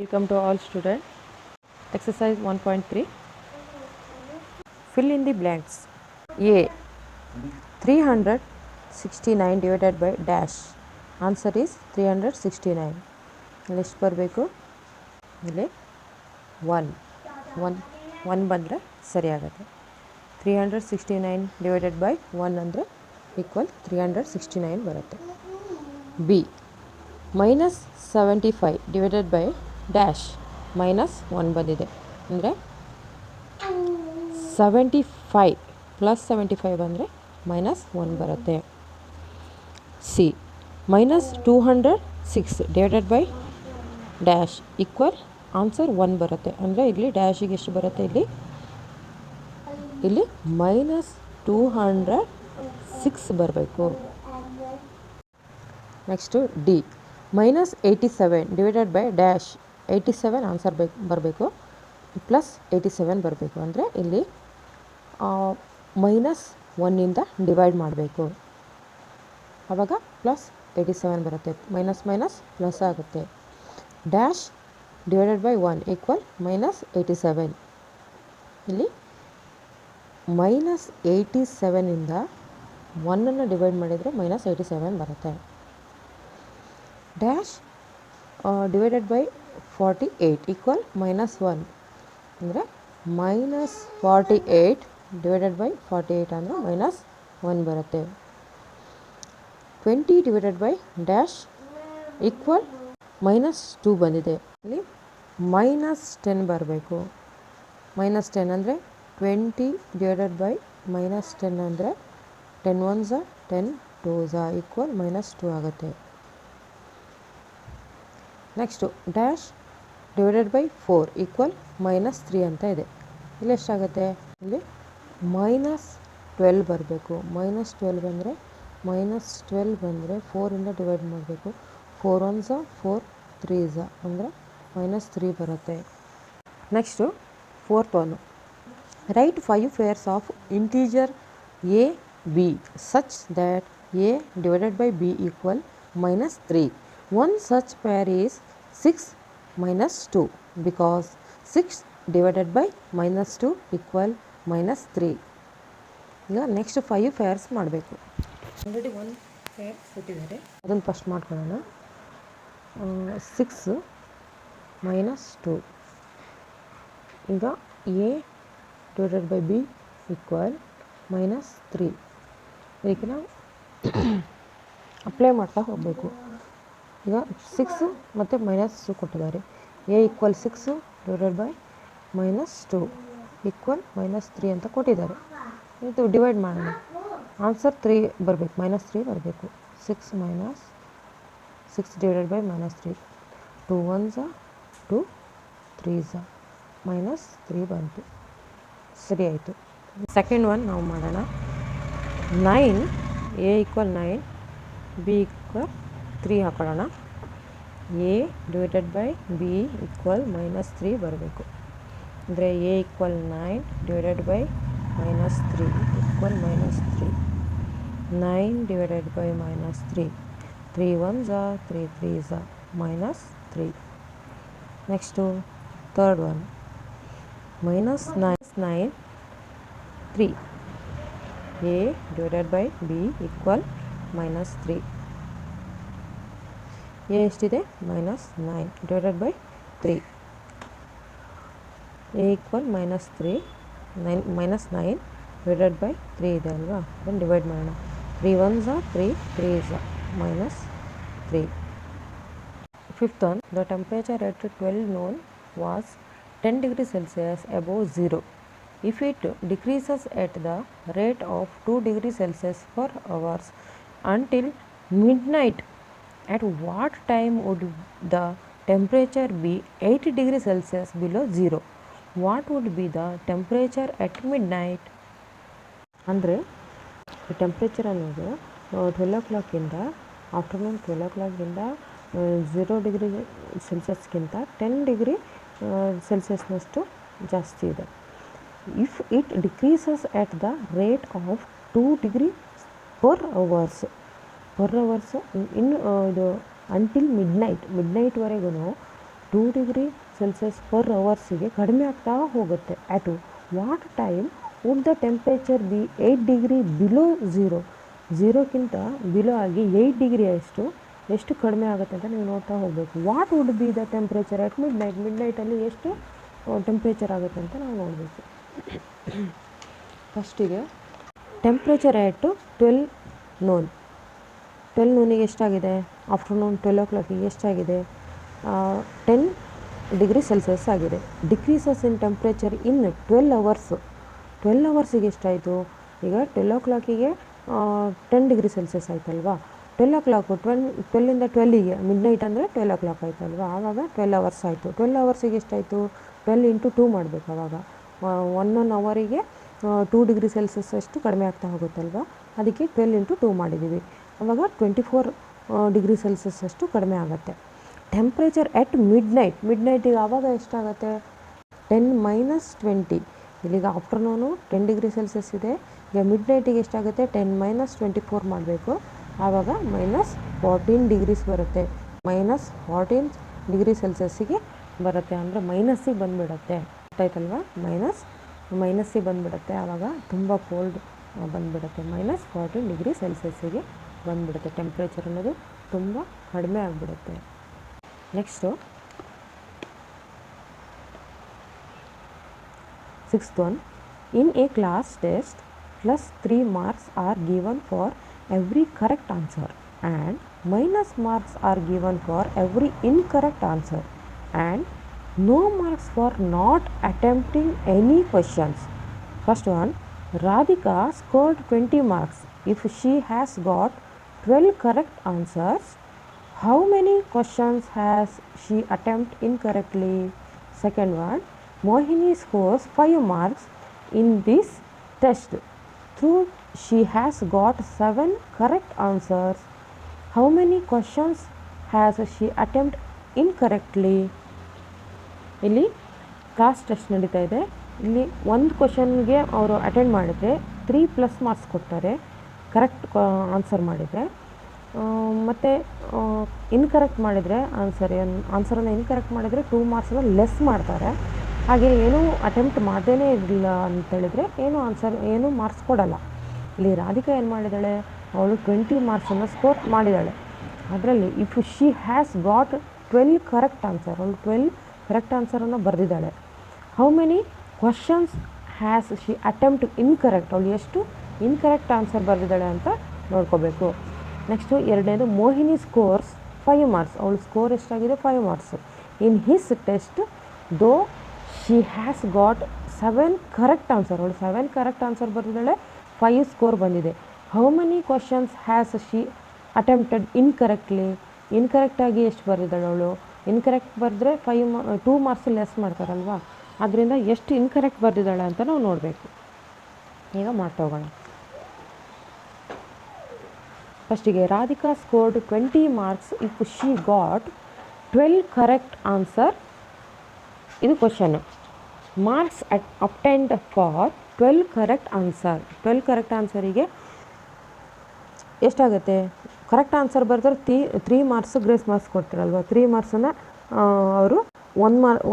Welcome to all students. Exercise 1.3. Fill in the blanks. A. 369 divided by dash. Answer is 369. ಎಷ್ಟು ಬರಬೇಕು? ಇಲ್ಲಿ 1 ಬಂದರೆ ಸರಿ ಆಗುತ್ತೆ. 369 ಡಿವೈಡೆಡ್ ಬೈ 1 ಅಂದರೆ ಈಕ್ವಲ್ 369 ಬರುತ್ತೆ. ಬಿ. -75 ಡಿವೈಡೆಡ್ ಬೈ ಡ್ಯಾಶ್ -1 ಬಂದಿದೆ ಅಂದರೆ 75 ಪ್ಲಸ್ 75 ಬಂದರೆ -1 ಬರುತ್ತೆ. C. -206 divided by dash equal answer 1 ಬರುತ್ತೆ. ಅಂದರೆ ಇಲ್ಲಿ ಡ್ಯಾಶಿಗೆ ಎಷ್ಟು ಬರುತ್ತೆ? ಇಲ್ಲಿ -206 ಬರಬೇಕು. Next D. -87 divided by dash 87 answer ಬರಬೇಕು, ಪ್ಲಸ್ 87 ಬರಬೇಕು. ಅಂದರೆ ಇಲ್ಲಿ -1ಇಂದ ಡಿವೈಡ್ ಮಾಡಬೇಕು, ಆವಾಗ ಪ್ಲಸ್ 87 ಬರುತ್ತೆ. ಮೈನಸ್ ಪ್ಲಸ್ ಆಗುತ್ತೆ. Dash divided by 1 equal -87. ಇಲ್ಲಿ -87ಇಂದ 1ಅನ್ನು ಡಿವೈಡ್ ಮಾಡಿದರೆ -87 ಬರುತ್ತೆ. ಡ್ಯಾಶ್ ಡಿವೈಡೆಡ್ ಬೈ 48 ಈಕ್ವಲ್ -1 ಅಂದರೆ -48 ಡಿವೈಡೆಡ್ ಬೈ 48 ಅಂದರೆ -1 ಬರುತ್ತೆ. 20 ಡಿವೈಡೆಡ್ ಬೈ ಡ್ಯಾಶ್ ಈಕ್ವಲ್ -2 ಬಂದಿದೆ. ಇಲ್ಲಿ -10 ಬರಬೇಕು. -10 ಅಂದರೆ 20 ಡಿವೈಡೆಡ್ ಬೈ -10 ಅಂದರೆ 10 1s 10 2s ಈಕ್ವಲ್ -2 ಆಗುತ್ತೆ. Next dash divided by 4 equal -3 ಅಂತ ಇದೆ. ಇಲ್ಲಿ ಎಷ್ಟಾಗುತ್ತೆ? ಇಲ್ಲಿ -12 ಬರಬೇಕು. -12 ಬಂದರೆ 4ಇಂದ ಡಿವೈಡ್ ಮಾಡಬೇಕು. 4 1s 4 3s ಅಂದರೆ -3 ಬರುತ್ತೆ. Next fourth one. Right 5 pairs of integer a b such that a divided by b equal -3. One such pair is 6 -2 because 6 divided by -2 equal -3. ಈಗ ನೆಕ್ಸ್ಟ್ 5 ಪೇರ್ಸ್ ಮಾಡಬೇಕು. ಆಲ್ರೆಡಿ 1 ಪೇರ್ ಕೊಟ್ಟಿದ್ದಾರೆ, ಅದನ್ನು first ಮಾಡ್ಕೊಳ್ಳೋಣ. 6 -2. ಈಗ a divided by b equal -3. ಇದಕ್ಕೆ ನಾವು apply ಮಾಡ್ತಾ ಹೋಗಬೇಕು. ಈಗ 6 ಮತ್ತು -2 ಕೊಟ್ಟಿದ್ದಾರೆ. a equal 6 divided by -2 equal -3 ಅಂತ ಕೊಟ್ಟಿದ್ದಾರೆ. ಇದು ಡಿವೈಡ್ ಮಾಡೋಣ. ಆನ್ಸರ್ 3 ಬರಬೇಕು, -3 ಬರಬೇಕು. 6 ಡಿವೈಡೆಡ್ ಬೈ -3. 2 1s 2 3s -3 ಬಂತು. ಸರಿ ಆಯಿತು. ಸೆಕೆಂಡ್ ಒನ್ ನಾವು ಮಾಡೋಣ. 9 a ಈಕ್ವಲ್ 9 b ಈಕ್ವಲ್ 3 ಹಾಕೊಳ್ಳೋಣ. a divided by b equal -3 ಬರಬೇಕು. ಅಂದರೆ a equal 9 divided by -3 equal -3. 9 divided by -3. 3 1s 3 3s -3. Next third one. -9 3. a divided by b equal -3. a ಎಷ್ಟಿದೆ? -9 divided by 3. a equal -3. 9 divided by 3 ಇದೆ ಅಲ್ವಾ, ಅದನ್ನು divide ಮಾಡೋಣ. 3 1s 3 3s -3. Fifth one. The temperature at 12 noon was 10 degrees Celsius above 0. If it decreases at the rate of 2 degrees Celsius per hour until midnight, at what time would the temperature be 8 degrees Celsius below 0? What would be the temperature at midnight? ಅಂದರೆ temperature ಅನ್ನೋದು 12 o'clock afternoon 12 o'clock 0 degree ಸೆಲ್ಸಿಯಸ್ಗಿಂತ 10 degree ಸೆಲ್ಸಿಯಸ್ನಷ್ಟು ಜಾಸ್ತಿ ಇದೆ. If it decreases at the rate of 2 degree per hours ಇನ್ನು ಇದು until ಮಿಡ್ನೈಟ್ವರೆಗೂ 2 degree Celsius per ಅವರ್ಸಿಗೆ ಕಡಿಮೆ ಆಗ್ತಾ ಹೋಗುತ್ತೆ. At what time would the temperature be 8 degree below ಝೀರೋಕ್ಕಿಂತ ಬಿಲೋ ಆಗಿ 8 ಡಿಗ್ರಿ ಎಷ್ಟು ಕಡಿಮೆ ಆಗುತ್ತೆ ಅಂತ ನೀವು ನೋಡ್ತಾ ಹೋಗಬೇಕು. What would be the temperature at ಮಿಡ್ನೈಟಲ್ಲಿ ಎಷ್ಟು ಟೆಂಪ್ರೇಚರ್ ಆಗುತ್ತೆ ಅಂತ ನಾವು ನೋಡಬೇಕು. ಫಸ್ಟಿಗೆ ಟೆಂಪ್ರೇಚರ್ ಎಟ್ 12 ನೋನಿಗೆ ಎಷ್ಟಾಗಿದೆ, ಆಫ್ಟರ್ನೂನ್ 12 o'clock ಎಷ್ಟಾಗಿದೆ, 10 ಡಿಗ್ರಿ ಸೆಲ್ಸಿಯಸ್ ಆಗಿದೆ. ಡಿಕ್ರೀಸಸ್ ಇನ್ ಟೆಂಪ್ರೇಚರ್ ಇನ್ 12 ಅವರ್ಸಿಗೆ ಎಷ್ಟಾಯಿತು, ಈಗ 12 o'clock 10 ಡಿಗ್ರಿ ಸೆಲ್ಸಿಯಸ್ ಆಯ್ತಲ್ವಾ. 12 o'clock 12ಇಂದ 12ಗೆ ಮಿಡ್ನೈಟ್ ಅಂದರೆ 12 o'clock ಆಯ್ತಲ್ವಾ, ಆವಾಗ 12 hours ಆಯಿತು. 12 ಅವರ್ಸಿಗೆ ಎಷ್ಟಾಯಿತು, 12 into 2 ಮಾಡಬೇಕು. ಆವಾಗ 1 ಅವರಿಗೆ 2 ಡಿಗ್ರಿ ಸೆಲ್ಸಿಯಸ್ ಅಷ್ಟು ಕಡಿಮೆ ಆಗ್ತಾ ಹೋಗುತ್ತಲ್ವ, ಅದಕ್ಕೆ 12 into 2 ಮಾಡಿದ್ದೀವಿ. ಆವಾಗ 24 ಡಿಗ್ರಿ ಸೆಲ್ಸಿಯಸ್ ಅಷ್ಟು ಕಡಿಮೆ ಆಗುತ್ತೆ. ಟೆಂಪ್ರೇಚರ್ ಎಟ್ ಮಿಡ್ನೈಟಿಗೆ ಆವಾಗ ಎಷ್ಟಾಗುತ್ತೆ, 10 - 20. ಇಲ್ಲಿಗ ಆಫ್ಟರ್ನೂನು 10 ಡಿಗ್ರಿ ಸೆಲ್ಸಿಯಸ್ ಇದೆ, ಈಗ ಮಿಡ್ನೈಟಿಗೆ ಎಷ್ಟಾಗುತ್ತೆ, 10 - 24 ಮಾಡಬೇಕು. ಆವಾಗ -14 ಡಿಗ್ರೀಸ್ ಬರುತ್ತೆ. -14 ಡಿಗ್ರಿ ಸೆಲ್ಸಿಯಸ್ಸಿಗೆ ಬರುತ್ತೆ, ಅಂದರೆ ಮೈನಸ್ಸಿಗೆ ಬಂದುಬಿಡುತ್ತೆ. ಗೊತ್ತಾಯ್ತಲ್ವ, ಮೈನಸ್ಸಿಗೆ ಬಂದುಬಿಡುತ್ತೆ. ಆವಾಗ ತುಂಬ ಕೋಲ್ಡ್ ಬಂದುಬಿಡುತ್ತೆ. -14 ಡಿಗ್ರಿ ಸೆಲ್ಸಿಯಸ್ಸಿಗೆ ಬಂದುಬಿಡುತ್ತೆ. ಟೆಂಪ್ರೇಚರ್ ಅನ್ನೋದು ತುಂಬ ಕಡಿಮೆ ಆಗಿಬಿಡುತ್ತೆ. Next 6th one. In a class test, +3 marks are given for every correct answer and -marks are given for every incorrect answer and no marks for not attempting any questions. First one, Radhika scored 20 marks if she has got 12 correct answers. How many questions has she attempted incorrectly? Second one, Mohini scores 5 marks in this test though she has got 7 correct answers. How many questions has she attempted incorrectly? ಇಲ್ಲಿ class test ನಡೀತಾ ಇದೆ. ಇಲ್ಲಿ ಒಂದು ಕ್ವಶನ್ಗೆ ಅವರು attend ಮಾಡಿದರೆ 3+ marks ಕೊಡ್ತಾರೆ, correct answer ಮಾಡಿದರೆ. ಮತ್ತು ಇನ್ಕರೆಕ್ಟ್ ಮಾಡಿದರೆ ಆನ್ಸರನ್ನು ಇನ್ಕರೆಕ್ಟ್ ಮಾಡಿದರೆ 2 ಮಾರ್ಕ್ಸನ್ನು ಲೆಸ್ ಮಾಡ್ತಾರೆ. ಹಾಗೆ ಏನೂ ಅಟೆಂಪ್ಟ್ ಮಾಡದೇ ಇರಲಿಲ್ಲ ಅಂತೇಳಿದರೆ ಏನೂ ಮಾರ್ಕ್ಸ್ ಕೊಡಲ್ಲ. ಇಲ್ಲಿ ರಾಧಿಕಾ ಏನು ಮಾಡಿದ್ದಾಳೆ, ಅವಳು 20 ಮಾರ್ಕ್ಸನ್ನು ಸ್ಕೋರ್ ಮಾಡಿದ್ದಾಳೆ. ಅದರಲ್ಲಿ if she has got 12 correct answer, ಅವಳು 12 ಕರೆಕ್ಟ್ ಆನ್ಸರನ್ನು ಬರೆದಿದ್ದಾಳೆ. How many questions has she attempt incorrect, ಅವಳು ಎಷ್ಟು ಇನ್ಕರೆಕ್ಟ್ ಆನ್ಸರ್ ಬರೆದಿದ್ದಾಳೆ ಅಂತ ನೋಡ್ಕೋಬೇಕು. ನೆಕ್ಸ್ಟು ಎರಡನೇದು, ಮೋಹಿನಿ ಸ್ಕೋರ್ಸ್ 5 ಮಾರ್ಕ್ಸ್, ಅವಳು ಸ್ಕೋರ್ ಎಷ್ಟಾಗಿದೆ 5 marks. In his test though she has got 7 correct answer, ಅವಳು 7 ಕರೆಕ್ಟ್ ಆನ್ಸರ್ ಬರೆದಿದ್ದಾಳೆ, 5 ಸ್ಕೋರ್ ಬಂದಿದೆ. How many questions has she attempted incorrectly, ಇನ್ಕರೆಕ್ಟಾಗಿ ಎಷ್ಟು ಬರೆದಿದ್ದಾಳೆ ಅವಳು. ಇನ್ಕರೆಕ್ಟ್ ಬರೆದ್ರೆ 2 ಮಾರ್ಕ್ಸ್ ಲೆಸ್ ಮಾಡ್ತಾರಲ್ವ, ಅದರಿಂದ ಎಷ್ಟು ಇನ್ಕರೆಕ್ಟ್ ಬರೆದಿದ್ದಾಳೆ ಅಂತ ನಾವು ನೋಡಬೇಕು. ಈಗ ಮಾಡ್ತಾ ಹೋಗೋಣ. ಫಸ್ಟಿಗೆ Radhika scored 20 marks if she got 12 correct answer. ಇದು question. Marks obtained for 12 correct answer. 12 correct ಆನ್ಸರಿಗೆ ಎಷ್ಟಾಗುತ್ತೆ, ಕರೆಕ್ಟ್ ಆನ್ಸರ್ ಬರೆದ್ರೆ 3 ಮಾರ್ಕ್ಸ್ ಗ್ರೇಸ್ ಮಾರ್ಕ್ಸ್ ಕೊಡ್ತಾರಲ್ವ, 3 ಮಾರ್ಕ್ಸನ್ನು ಅವರು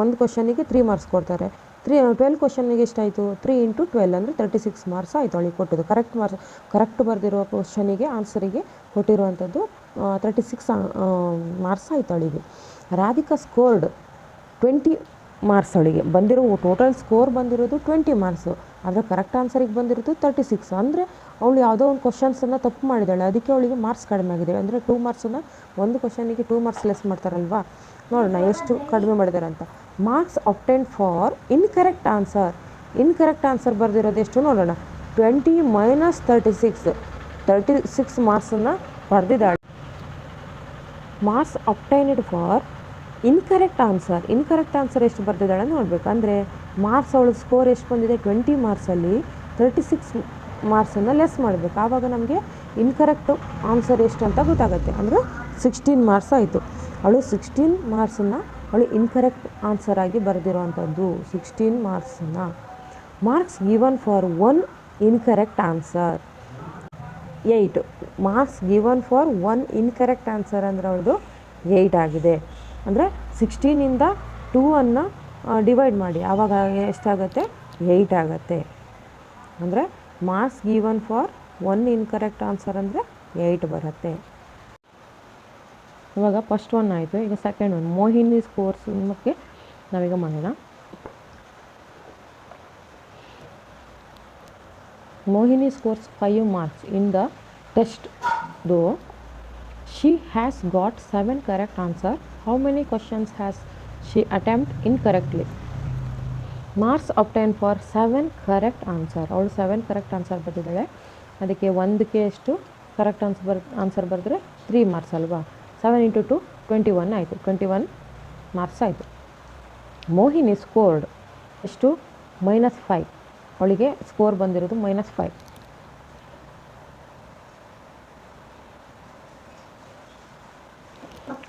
ಒಂದು ಕ್ವಶನಿಗೆ 3 ಮಾರ್ಕ್ಸ್ ಕೊಡ್ತಾರೆ. 12 ಕ್ವಶನ್ನಿಗೆ ಎಷ್ಟಾಯಿತು, 3 into 12 ಅಂದರೆ 36 ಮಾರ್ಕ್ಸ್ ಆಯಿತು ಅವಳಿಗೆ ಕೊಟ್ಟದ್ದು. ಕರೆಕ್ಟ್ ಬರೆದಿರೋ ಕ್ವಶನಿಗೆ ಆನ್ಸರಿಗೆ ಕೊಟ್ಟಿರುವಂಥದ್ದು 36 ಮಾರ್ಕ್ಸ್ ಆಯಿತು ಅವಳಿಗೆ. ರಾಧಿಕಾ ಸ್ಕೋರ್ಡ್ 20 ಮಾರ್ಕ್ಸ್, ಅವಳಿಗೆ ಬಂದಿರೋ ಟೋಟಲ್ ಸ್ಕೋರ್ ಬಂದಿರೋದು 20 ಮಾರ್ಕ್ಸು, ಆದರೆ ಕರೆಕ್ಟ್ ಆನ್ಸರಿಗೆ ಬಂದಿರೋದು 36. ಅಂದರೆ ಅವಳು ಯಾವುದೋ ಒಂದು ಕ್ವಶನ್ಸನ್ನು ತಪ್ಪು ಮಾಡಿದ್ದಾಳೆ, ಅದಕ್ಕೆ ಅವಳಿಗೆ ಮಾರ್ಕ್ಸ್ ಕಡಿಮೆ ಆಗಿದೆ. ಅಂದರೆ 2 ಮಾರ್ಕ್ಸನ್ನು ಒಂದು ಕ್ವಶನಿಗೆ 2 ಮಾರ್ಕ್ಸ್ ಲೆಸ್ ಮಾಡ್ತಾರಲ್ವಾ, ನೋಡೋಣ ಎಷ್ಟು ಕಡಿಮೆ ಮಾಡಿದ್ದಾರೆ ಅಂತ. Marks obtained for incorrect answer, incorrect answer ಬರೆದಿರೋದು ಎಷ್ಟು ನೋಡೋಣ. 20 - 36 ಮಾರ್ಕ್ಸನ್ನು ಬರೆದಿದ್ದಾಳೆ. Marks obtained for incorrect answer, incorrect answer ಎಷ್ಟು ಬರೆದಿದ್ದಾಳೆ ನೋಡಬೇಕು. ಅಂದರೆ ಮಾರ್ಕ್ಸ್ ಅವಳು ಸ್ಕೋರ್ ಎಷ್ಟು ಬಂದಿದೆ, 20 ಮಾರ್ಕ್ಸಲ್ಲಿ 36 ಮಾರ್ಕ್ಸನ್ನು ಲೆಸ್ ಮಾಡಬೇಕು. ಆವಾಗ ನಮಗೆ ಇನ್ಕರೆಕ್ಟ್ ಆನ್ಸರ್ ಎಷ್ಟು ಅಂತ ಗೊತ್ತಾಗುತ್ತೆ. ಅಂದರೆ 16 ಮಾರ್ಕ್ಸ್ ಆಯಿತು. ಅವಳು 16 ಮಾರ್ಕ್ಸನ್ನು ಅವಳು ಇನ್ಕರೆಕ್ಟ್ ಆನ್ಸರ್ ಆಗಿ ಬರೆದಿರುವಂಥದ್ದು 16 ಮಾರ್ಕ್ಸನ್ನು. Marks given for 1 incorrect answer 8. Marks given for 1 incorrect answer ಅಂದರೆ ಅವಳದು 8 ಆಗಿದೆ. ಅಂದರೆ 16ಇಂದ 2ಅನ್ನು ಡಿವೈಡ್ ಮಾಡಿ, ಆವಾಗ ಎಷ್ಟಾಗುತ್ತೆ? 8 ಆಗುತ್ತೆ. ಅಂದರೆ marks given for 1 incorrect answer ಅಂದರೆ 8 ಬರುತ್ತೆ. ಇವಾಗ ಫಸ್ಟ್ ಒನ್ ಆಯಿತು. ಈಗ ಸೆಕೆಂಡ್ ಒನ್, ಮೋಹಿನಿ ಸ್ಕೋರ್ಸ್ ಬಗ್ಗೆ ನಾವೀಗ ಮಾಡೋಣ. Mohini scores 5 marks in the test, though she has got 7 correct answers. How many questions has she attempted incorrectly? Marks obtained for 7 correct answers. ಅವಳು 7 correct answer ಬರೆದಿದ್ದಾಳೆ. ಅದಕ್ಕೆ ಒಂದಕ್ಕೆ ಎಷ್ಟು correct answer ಬರೆದ್ರೆ 3 marks ಅಲ್ವಾ? 7 × 2 21 ಆಯಿತು. 21 ಮಾರ್ಕ್ಸ್ ಆಯಿತು. ಮೋಹಿನಿ ಸ್ಕೋರ್ಡ್ ಎಷ್ಟು? -5. ಅವಳಿಗೆ ಸ್ಕೋರ್ ಬಂದಿರೋದು -5.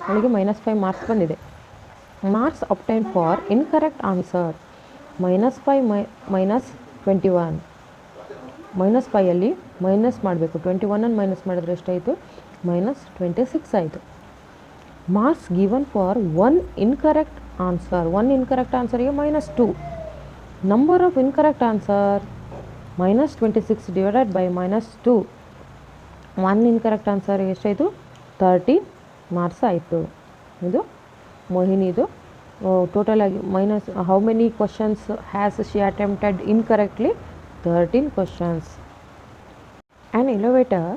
ಅವಳಿಗೆ -5 ಮಾರ್ಕ್ಸ್ ಬಂದಿದೆ. Marks obtain for incorrect answer -5 -21. -5 minus ಮಾಡಬೇಕು. 21 ಮೈನಸ್ ಮಾಡಿದ್ರೆ ಎಷ್ಟಾಯಿತು? -26 ಆಯಿತು. Marks given for 1 incorrect answer. 1 incorrect ಆನ್ಸರಿಗೆ -2. Number of incorrect answer -26 divided by -2. 1 incorrect answer ಎಷ್ಟಾಯಿತು? 13 ಮಾರ್ಕ್ಸ್ ಆಯಿತು. ಇದು ಮೋಹಿನಿದು ಟೋಟಲ್ ಆಗಿ minus. How many questions has she attempted incorrectly? 13 questions. An elevator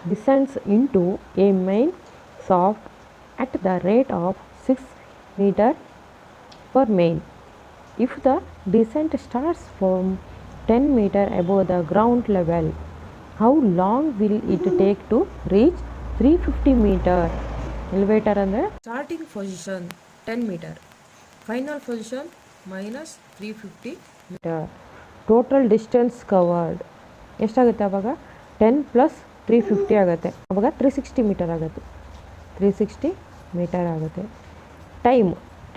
descends into a main shaft at the rate of 6 meters per main. If the descent starts from 10 meters above the ground level, how long will it take to reach 350 meters? Elevator ಅಂದರೆ starting position 10 metre, final position -350 metre. Total distance covered ಎಷ್ಟಾಗುತ್ತೆ ಆವಾಗ? 10 + 350 ಆಗುತ್ತೆ. ಆವಾಗ 360 metre ಆಗುತ್ತೆ. 360 metre ಆಗುತ್ತೆ.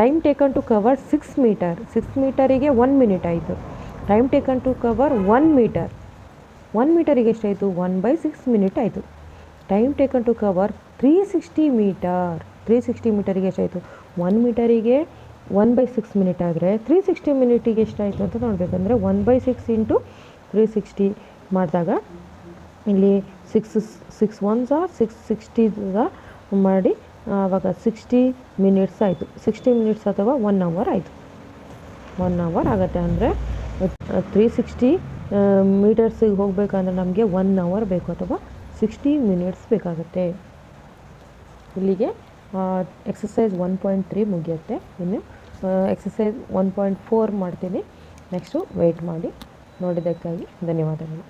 Time taken to cover 6 metre. 6 ಮೀಟರಿಗೆ 1 minute ಆಯಿತು. Time taken to cover 1 metre. 1 ಮೀಟರಿಗೆ ಎಷ್ಟಾಯಿತು? 1/6 ಮಿನಿಟ್ ಆಯಿತು. Time taken to cover 360 metre. 360 ಮೀಟರಿಗೆ ಎಷ್ಟಾಯಿತು? 1 ಮೀಟರಿಗೆ 1/6 ಮಿನಿಟ್ ಆದರೆ 360 ಮಿನಿಟಿಗೆ ಎಷ್ಟಾಯಿತು ಅಂತ ನೋಡಬೇಕಂದ್ರೆ 1/6 × 360 ಮಾಡಿದಾಗ ಇಲ್ಲಿ 6 1s 660 ಮಾಡಿ ಆವಾಗ 60 ಮಿನಿಟ್ಸ್ ಆಯಿತು. 60 ಮಿನಿಟ್ಸ್ ಅಥವಾ 1 ಅವರ್ ಆಯಿತು. 1 ಅವರ್ ಆಗುತ್ತೆ. ಅಂದರೆ 360 ಮೀಟರ್ಸಿಗೆ ಹೋಗಬೇಕಂದ್ರೆ ನಮಗೆ 1 ಅವರ್ ಬೇಕು ಅಥವಾ 60 ಮಿನಿಟ್ಸ್ ಬೇಕಾಗುತ್ತೆ. ಇಲ್ಲಿಗೆ ಎಕ್ಸಸೈಸ್ 1.3 ಮುಗಿಯುತ್ತೆ. ಇನ್ನು ಎಕ್ಸಸೈಸ್ 1.4 ಮಾಡ್ತೀನಿ. ನೆಕ್ಸ್ಟು ವೆಯ್ಟ್ ಮಾಡಿ. ನೋಡಿದ್ದಕ್ಕಾಗಿ ಧನ್ಯವಾದಗಳು.